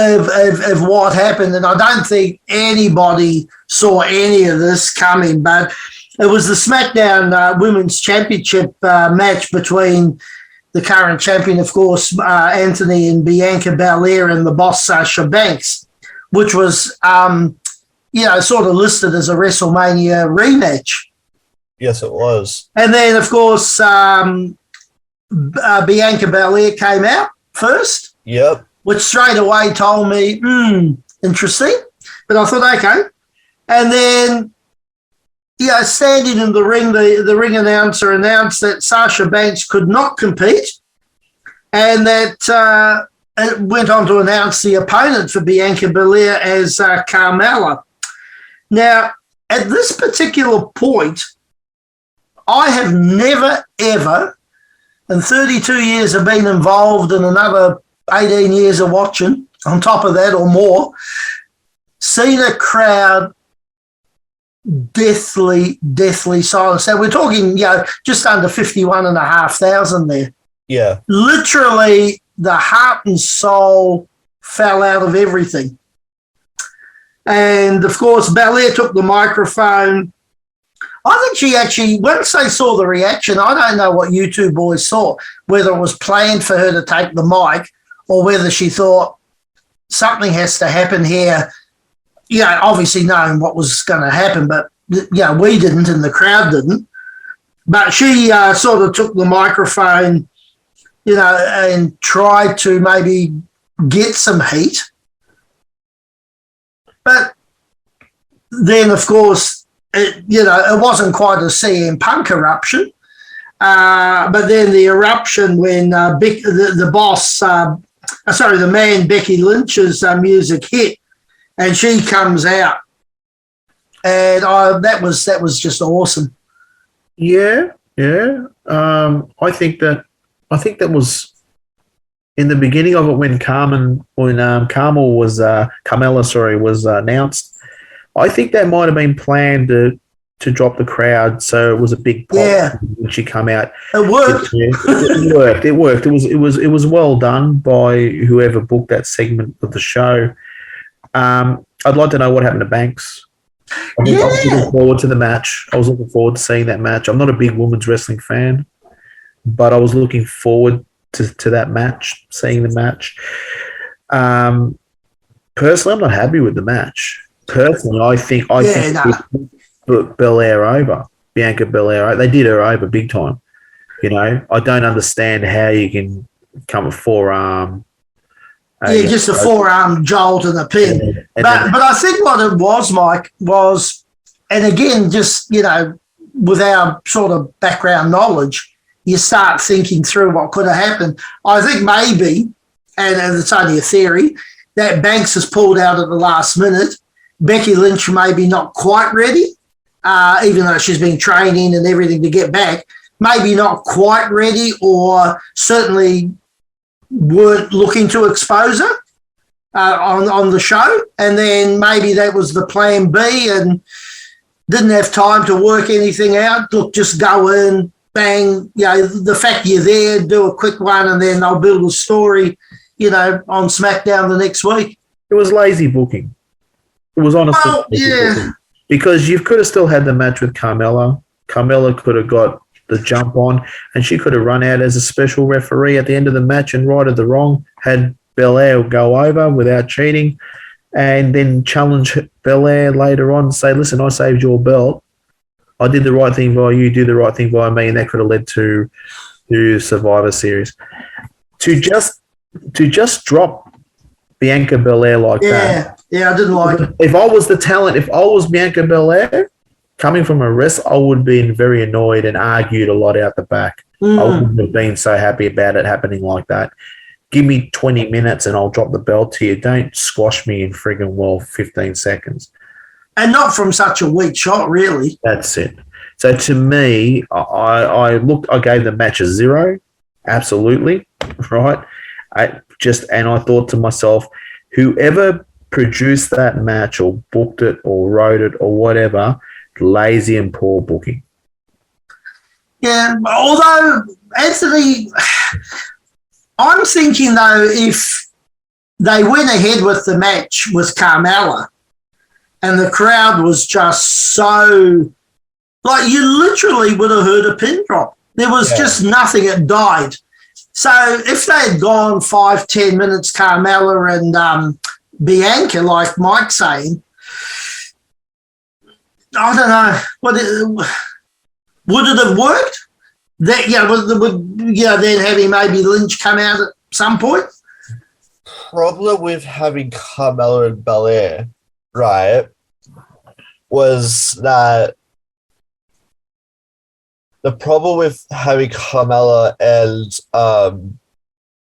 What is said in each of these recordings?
of what happened, and I don't think anybody saw any of this coming, but it was the Smackdown Women's Championship match between the current champion, of course, Anthony and Bianca Belair, and the boss, Sasha Banks, which was, sort of listed as a WrestleMania rematch. Yes, it was. And then, of course, Bianca Belair came out first. Yep. Which straight away told me, interesting. But I thought, okay. And then, standing in the ring, the ring announcer announced that Sasha Banks could not compete, and that it went on to announce the opponent for Bianca Belair as Carmella. Now, at this particular point, I have never, ever, in 32 years of being involved in another 18 years of watching, on top of that or more, seen a crowd deathly silent. So we're talking, just under 51,500 there. Yeah. Literally, the heart and soul fell out of everything. And, of course, Belair took the microphone. I think she actually, once they saw the reaction, I don't know what you two boys saw, whether it was planned for her to take the mic or whether she thought something has to happen here, obviously knowing what was going to happen, but, we didn't and the crowd didn't. But she sort of took the microphone, and tried to maybe get some heat. But then, of course, it wasn't quite a CM Punk eruption. But then the eruption when the boss, the man Becky Lynch's music hit, and she comes out, and that was just awesome. Yeah. I think that was in the beginning of it when Carmella was announced. I think that might have been planned to drop the crowd, so it was a big pop when she come out. It worked. It worked. It was well done by whoever booked that segment of the show. I'd like to know what happened to Banks. I was looking forward to the match. I was looking forward to seeing that match. I'm not a big women's wrestling fan, but I was looking forward to that match, seeing the match. Personally, I'm not happy with the match. Personally, I think Belair over, Bianca Belair. They did her over big time. I don't understand how you can come a forearm. Just a forearm jolt and a pin. But I think what it was, Mike, was, and again, just, with our sort of background knowledge, you start thinking through what could have happened. I think maybe, and it's only a theory, that Banks has pulled out at the last minute. Becky Lynch maybe not quite ready, even though she's been training and everything to get back, maybe not quite ready, or certainly weren't looking to expose her on the show. And then maybe that was the plan B and didn't have time to work anything out. Look, just go in, bang, the fact you're there, do a quick one, and then they'll build a story, on SmackDown the next week. It was lazy booking. It was honestly booking. Because you could have still had the match with Carmella. Carmella could have got the jump on, and she could have run out as a special referee at the end of the match and righted the wrong, had Belair go over without cheating, and then challenge Belair later on and say, listen, I saved your belt. I did the right thing by you, do the right thing by me, and that could have led to Survivor Series. To just drop Bianca Belair like that. Yeah, I didn't like it. If I was the talent, if I was Bianca Belair, coming from a wrestler, I would have been very annoyed and argued a lot out the back. I wouldn't have been so happy about it happening like that. Give me 20 minutes and I'll drop the belt to you. Don't squash me in friggin' 15 seconds. And not from such a weak shot, really. That's it. So to me, I gave the match a 0, absolutely, right? I thought to myself, whoever produced that match or booked it or wrote it or whatever, lazy and poor booking. Yeah, although, Anthony, I'm thinking, though, if they went ahead with the match with Carmella, and the crowd was just so, like, you literally would have heard a pin drop. There was just nothing. It died. So if they had gone 5-10 minutes, Carmella and Bianca, like Mike's saying, I don't know. Would it have worked? That then having maybe Lynch come out at some point? Problem with having Carmella and Belair, right, was that the problem with having Carmella and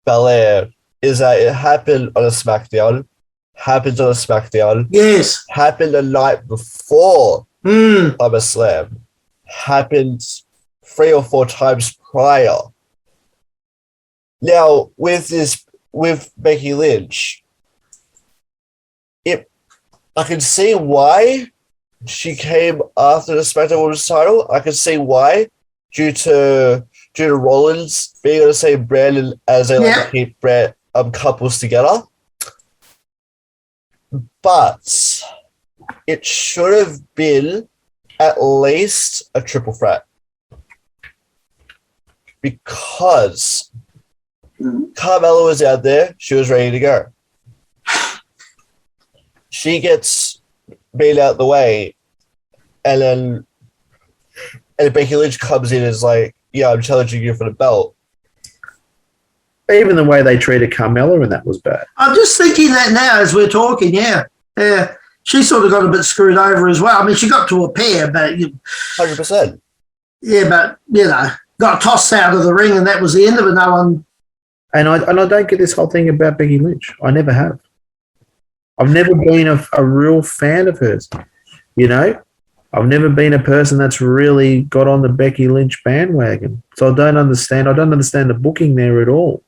Belair is that it happened on a SmackDown, happens on a SmackDown, yes, happened the night before Summerslam, happened 3 or 4 times prior. Now, with Becky Lynch, I can see why she came after the SmackDown Women's title. I can see why, due to Rollins being on the same brand as they like to keep couples together. But it should have been at least a triple threat. Because Carmella was out there, she was ready to go. She gets beat out the way, and Becky Lynch comes in and is like, yeah, I'm challenging you for the belt. Even the way they treated Carmella, and that was bad. I'm just thinking that now as we're talking, yeah. She sort of got a bit screwed over as well. I mean, she got to a pair, but... 100%. Yeah, but, got tossed out of the ring and that was the end of it. No one... And I don't get this whole thing about Becky Lynch. I never have. I've never been a real fan of hers, I've never been a person that's really got on the Becky Lynch bandwagon. So I don't understand the booking there at all.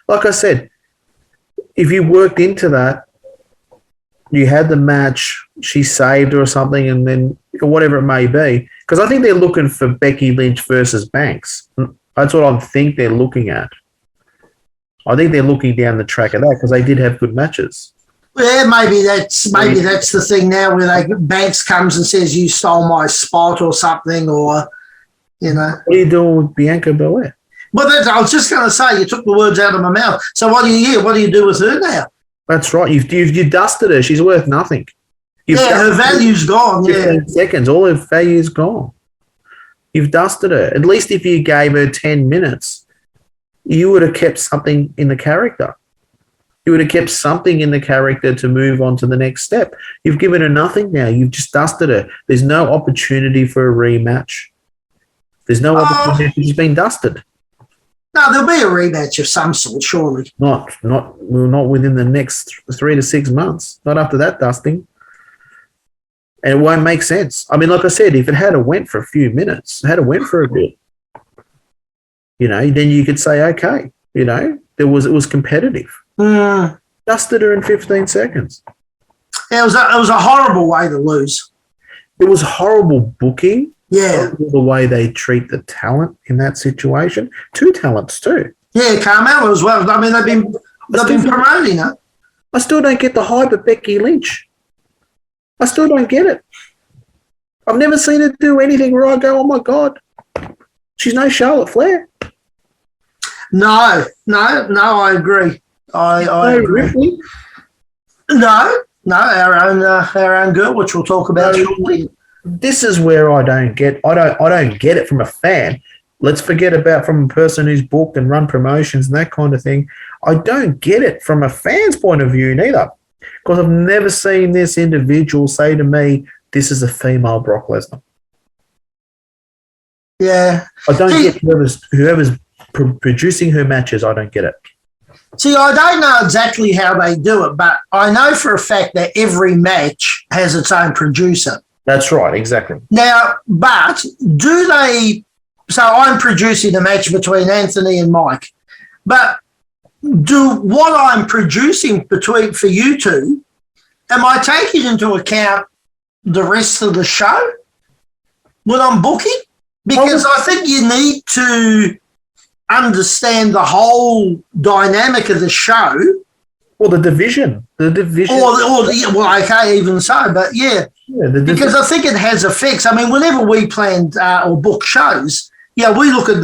Like I said, if you worked into that, you had the match, she saved her or something, and then whatever it may be. Because I think they're looking for Becky Lynch versus Banks. That's what I think they're looking at. I think they're looking down the track of that because they did have good matches. Yeah, maybe that's the thing now where Banks comes and says you stole my spot or something, or What are you doing with Bianca Belair? Well, I was just going to say you took the words out of my mouth. So what do you do with her now? That's right. You've dusted her. She's worth nothing. Her value's gone. 15 seconds, all her value's gone. You've dusted her. At least if you gave her 10 minutes, you would have kept something in the character. You would have kept something in the character to move on to the next step. You've given her nothing now. You've just dusted her. There's no opportunity for a rematch. There's no opportunity. She's been dusted. No, there'll be a rematch of some sort, surely. Not within the next 3 to 6 months. Not after that dusting. And it won't make sense. I mean, like I said, if it had went for a few minutes, went for a bit, then you could say, okay, it was competitive. Dusted her in 15 seconds. Yeah, it was a horrible way to lose. It was horrible booking. Yeah. The way they treat the talent in that situation. 2 talents too. Yeah, Carmella as well. I mean, they've been promoting her. I still don't get the hype of Becky Lynch. I still don't get it. I've never seen her do anything where I go, oh my God, she's no Charlotte Flair. No, I agree. I agree. Ripley? No, our own girl, which we'll talk about shortly. This is where I don't get it from a fan. Let's forget about from a person who's booked and run promotions and that kind of thing. I don't get it from a fan's point of view neither. Because I've never seen this individual say to me, this is a female Brock Lesnar. Yeah. I don't get whoever's producing her matches, I don't get it. See, I don't know exactly how they do it, but I know for a fact that every match has its own producer. That's right, exactly. Now, but do they... So I'm producing a match between Anthony and Mike, but do what I'm producing for you two, am I taking into account the rest of the show when I'm booking? Because I think you need to understand the whole dynamic of the show Well, the division. Well, okay, even so, but because I think it has effects. I mean, whenever we planned or book shows, we look at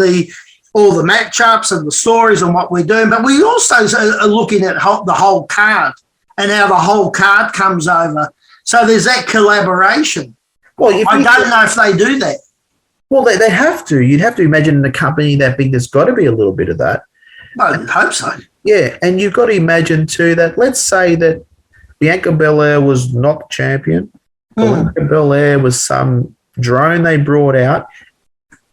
all the matchups and the stories and what we're doing, but we also are looking at the whole card and how the whole card comes over. So there's that collaboration. Well, I don't know if they do that. Well, they have to. You'd have to imagine in a company that big, there's got to be a little bit of that. I hope so. Yeah, and you've got to imagine too that let's say that Bianca Belair was not the champion. Bianca Belair was some drone they brought out,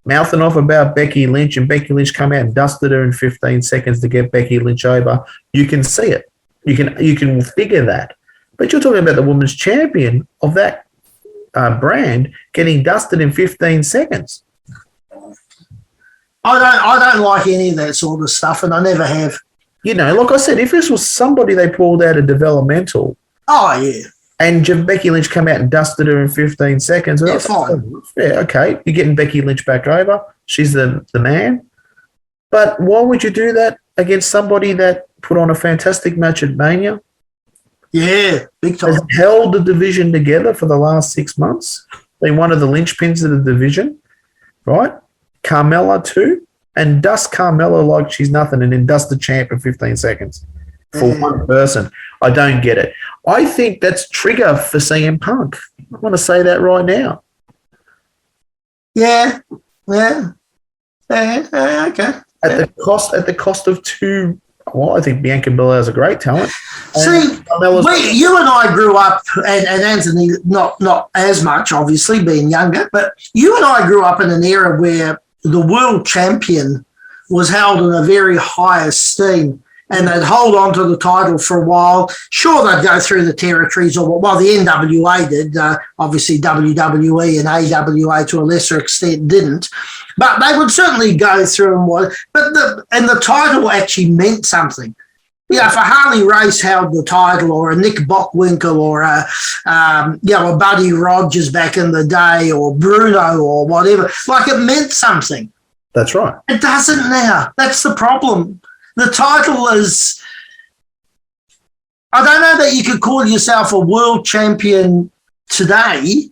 mouthing off about Becky Lynch, and Becky Lynch come out and dusted her in 15 seconds to get Becky Lynch over. You can see it. You can figure that. But you're talking about the women's champion of that brand getting dusted in 15 seconds. I don't like any of that sort of stuff, and I never have. Like I said, if this was somebody they pulled out of developmental. Oh, yeah. And Becky Lynch come out and dusted her in 15 seconds. Yeah, fine. Yeah, okay. You're getting Becky Lynch back over. She's the man. But why would you do that against somebody that put on a fantastic match at Mania? Yeah, big time. Has held the division together for the last 6 months. Been one of the linchpins of the division, right? Carmella too. And dust Carmella like she's nothing and then dust the champ in 15 seconds for one person. I don't get it. I think that's trigger for CM Punk. I want to say that right now. Yeah. Okay. At the cost of two. Well, I think Bianca Belair is a great talent. See, you and I grew up, and Anthony not as much, obviously, being younger, but you and I grew up in an era where the world champion was held in a very high esteem, and they'd hold on to the title for a while. Sure, they'd go through the territories, or the NWA did. Obviously, WWE and AWA to a lesser extent didn't, but they would certainly go through and what. But the title actually meant something. If a Harley Race held the title, or a Nick Bockwinkel, or a Buddy Rogers back in the day, or Bruno, or whatever, like it meant something. That's right. It doesn't now. That's the problem. The title is. I don't know that you could call yourself a world champion today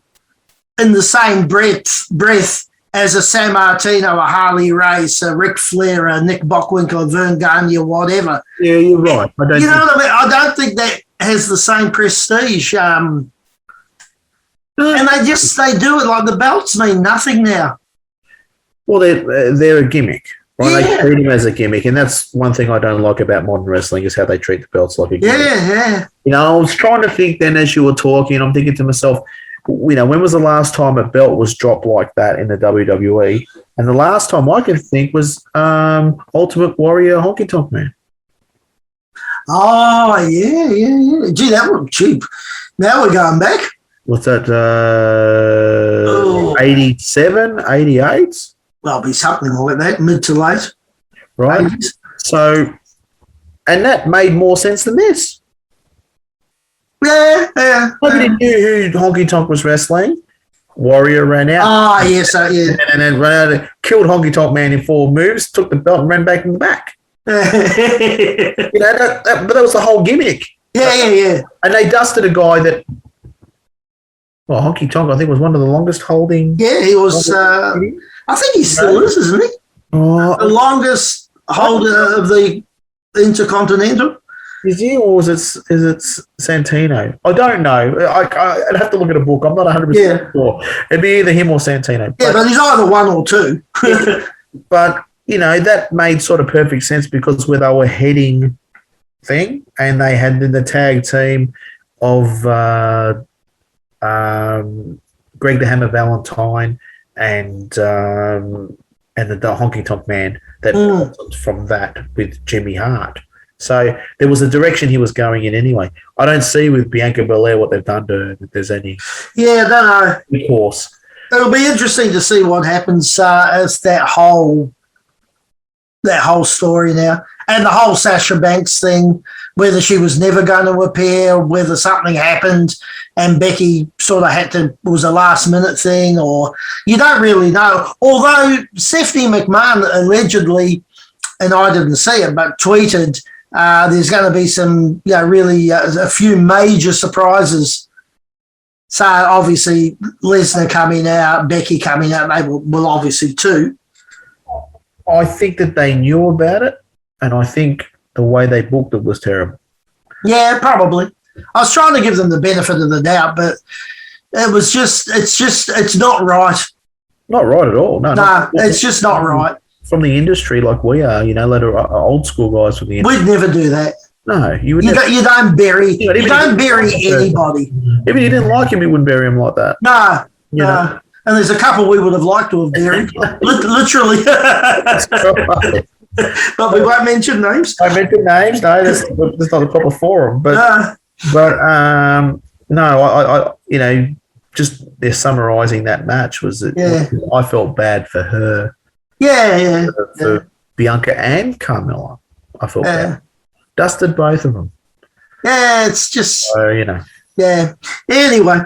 in the same breath as a San Martino, a Harley Race, a Ric Flair, a Nick Bockwinkel, a Vern Gagne, whatever. Yeah, you're right. What I mean? I don't think that has the same prestige. And they do it like the belts mean nothing now. Well, they're a gimmick. Right? Yeah. They treat them as a gimmick, and that's one thing I don't like about modern wrestling is how they treat the belts like a gimmick. Yeah. I was trying to think then as you were talking, I'm thinking to myself, when was the last time a belt was dropped like that in the WWE? And the last time I can think was Ultimate Warrior Honky Tonk Man. Oh, yeah. Gee, that was cheap. Now we're going back. What's that, 87, 88? Well, it'll be something like that, mid to late. Right. 80s. So, and that made more sense than this. Yeah. Nobody knew who Honky Tonk was wrestling. Warrior ran out. Oh, yes, yeah. And then ran out, killed Honky Tonk Man in 4 moves, took the belt and ran back in the back. But that was the whole gimmick. Yeah. And they dusted a guy that, Honky Tonk, I think, was one of the longest holding. Yeah, he was. I think he still is, isn't he? The longest holder of the Intercontinental. Is he, or is it Santino? I don't know. I'd have to look at a book. I'm not 100% sure. It'd be either him or Santino. But he's either one or two. But, that made sort of perfect sense because where they were heading thing, and they had the tag team of Greg the Hammer Valentine and the Honky Tonk Man that from that with Jimmy Hart. So there was a direction he was going in anyway. I don't see with Bianca Belair what they've done to her that there's any. Yeah, I don't know. Of course. It'll be interesting to see what happens as that whole story now. And the whole Sasha Banks thing, whether she was never going to appear, whether something happened and Becky sort of was a last minute thing, or you don't really know. Although Stephanie McMahon allegedly, and I didn't see it, but tweeted There's going to be some, really a few major surprises. So obviously Lesnar coming out, Becky coming out, they will obviously too. I think that they knew about it, and I think the way they booked it was terrible. Yeah, probably. I was trying to give them the benefit of the doubt, but it's not right. Not right at all. No, it's just not right. From the industry like we are, like old school guys from the industry. We'd never do that. No, you would. You don't bury anybody. Even if you didn't like him, you wouldn't bury him like that. No. And there's a couple we would have liked to have buried, literally. But we won't mention names. I mention names. No, that's not the proper forum. But no, I just they're summarising that match was that I felt bad for her. Yeah. For Bianca and Carmella, I felt bad. Dusted both of them. Yeah, it's just so, Yeah. Anyway,